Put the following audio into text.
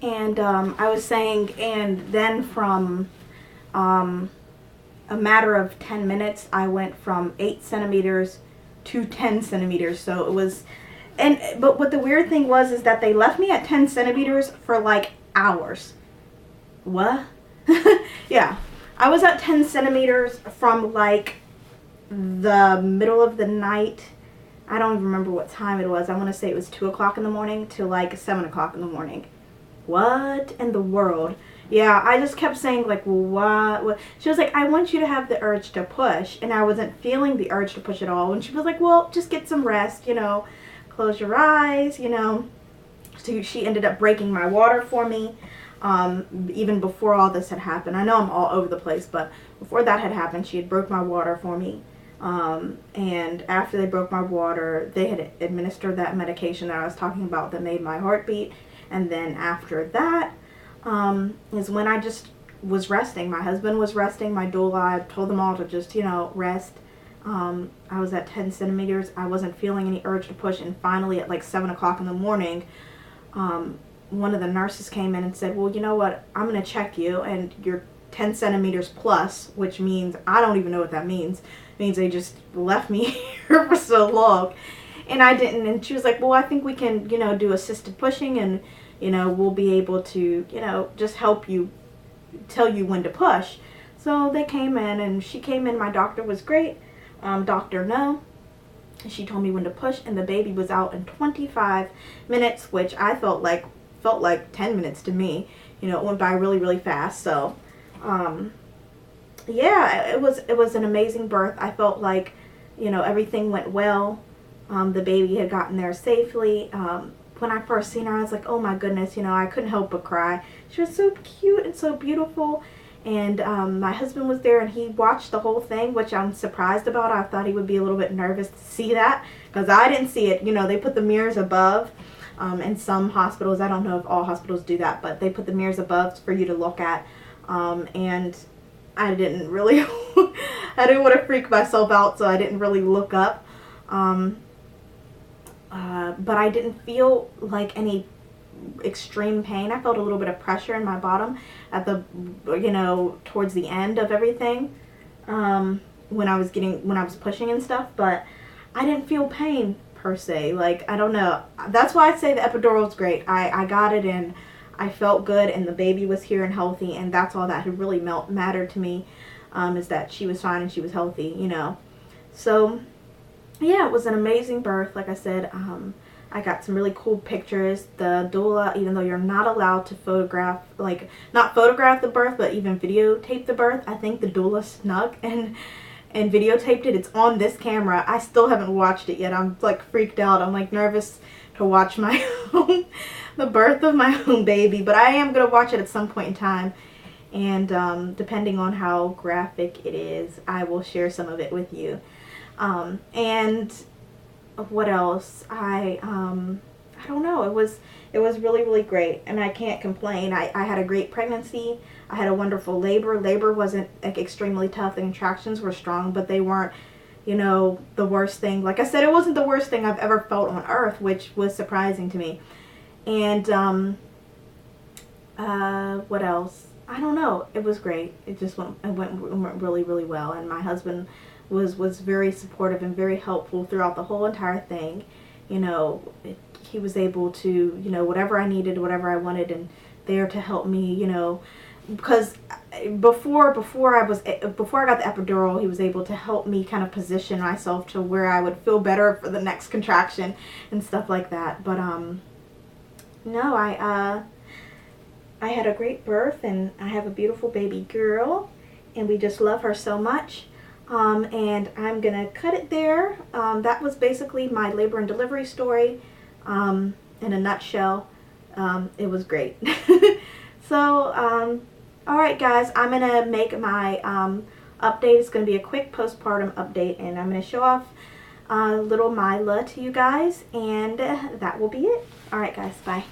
And I was saying, and then from a matter of 10 minutes, I went from 8 centimeters to 10 centimeters. So it was, but what the weird thing was is that they left me at 10 centimeters for like hours. What? Yeah. I was at 10 centimeters from like the middle of the night. I don't even remember what time it was. I want to say it was 2 o'clock in the morning to like 7 o'clock in the morning. What in the world? Yeah, I just kept saying like, well, what? She was like, I want you to have the urge to push. And I wasn't feeling the urge to push at all. And she was like, well, just get some rest, you know, close your eyes, you know. So she ended up breaking my water for me. Even before all this had happened. I know I'm all over the place, but before that had happened, she had broke my water for me. And after they broke my water, they had administered that medication that I was talking about that made my heart beat. And then after that is when I just was resting. My husband was resting. My doula, I told them all to just, you know, rest. I was at 10 centimeters. I wasn't feeling any urge to push. And finally at like 7 o'clock in the morning, one of the nurses came in and said, well, you know what, I'm going to check you and you're 10 centimeters plus, which means, I don't even know what that means. It means they just left me here for so long. And I didn't. And she was like, well, I think we can, you know, do assisted pushing and, you know, we'll be able to, you know, just help you, tell you when to push. So they came in and she came in. My doctor was great. Dr. No. She told me when to push and the baby was out in 25 minutes, which I felt like 10 minutes to me. You know, it went by really, really fast. So, yeah, it was an amazing birth. I felt like, you know, everything went well. The baby had gotten there safely. When I first seen her, I was like, oh my goodness, you know, I couldn't help but cry. She was so cute and so beautiful. And my husband was there and he watched the whole thing, which I'm surprised about. I thought he would be a little bit nervous to see that because I didn't see it. You know, they put the mirrors above. In some hospitals, I don't know if all hospitals do that, but they put the mirrors above for you to look at. And I didn't really, I didn't want to freak myself out, so I didn't really look up. But I didn't feel like any extreme pain. I felt a little bit of pressure in my bottom at the, you know, towards the end of everything, when I was pushing and stuff, but I didn't feel pain per se. Like, I don't know. That's why I say the epidural is great. I got it and I felt good and the baby was here and healthy, and that's all that had really mattered to me, is that she was fine and she was healthy, you know. So yeah, it was an amazing birth. Like I said, I got some really cool pictures. The doula, even though you're not allowed to photograph, like, not photograph the birth, but even videotape the birth, I think the doula snuck and videotaped it. It's on this camera. I still haven't watched it yet. I'm like freaked out. I'm like nervous to watch my own, the birth of my own baby, but I am going to watch it at some point in time. And depending on how graphic it is, I will share some of it with you. And what else? I don't know. It was really, really great, and I can't complain. I had a great pregnancy. I had a wonderful labor. Labor wasn't like extremely tough. The contractions were strong, but they weren't, you know, the worst thing. Like I said, it wasn't the worst thing I've ever felt on earth, which was surprising to me. And what else? I don't know. It was great. It went really, really well, and my husband was very supportive and very helpful throughout the whole entire thing. You know, he was able to, you know, whatever I needed, whatever I wanted, and there to help me, you know, because before I got the epidural, he was able to help me kind of position myself to where I would feel better for the next contraction and stuff like that. But no, I had a great birth, and I have a beautiful baby girl, and we just love her so much. And I'm gonna cut it there. That was basically my labor and delivery story, in a nutshell. It was great. So, alright guys, I'm gonna make my update. It's gonna be a quick postpartum update, and I'm gonna show off little Mila to you guys, and that will be it. Alright guys, bye.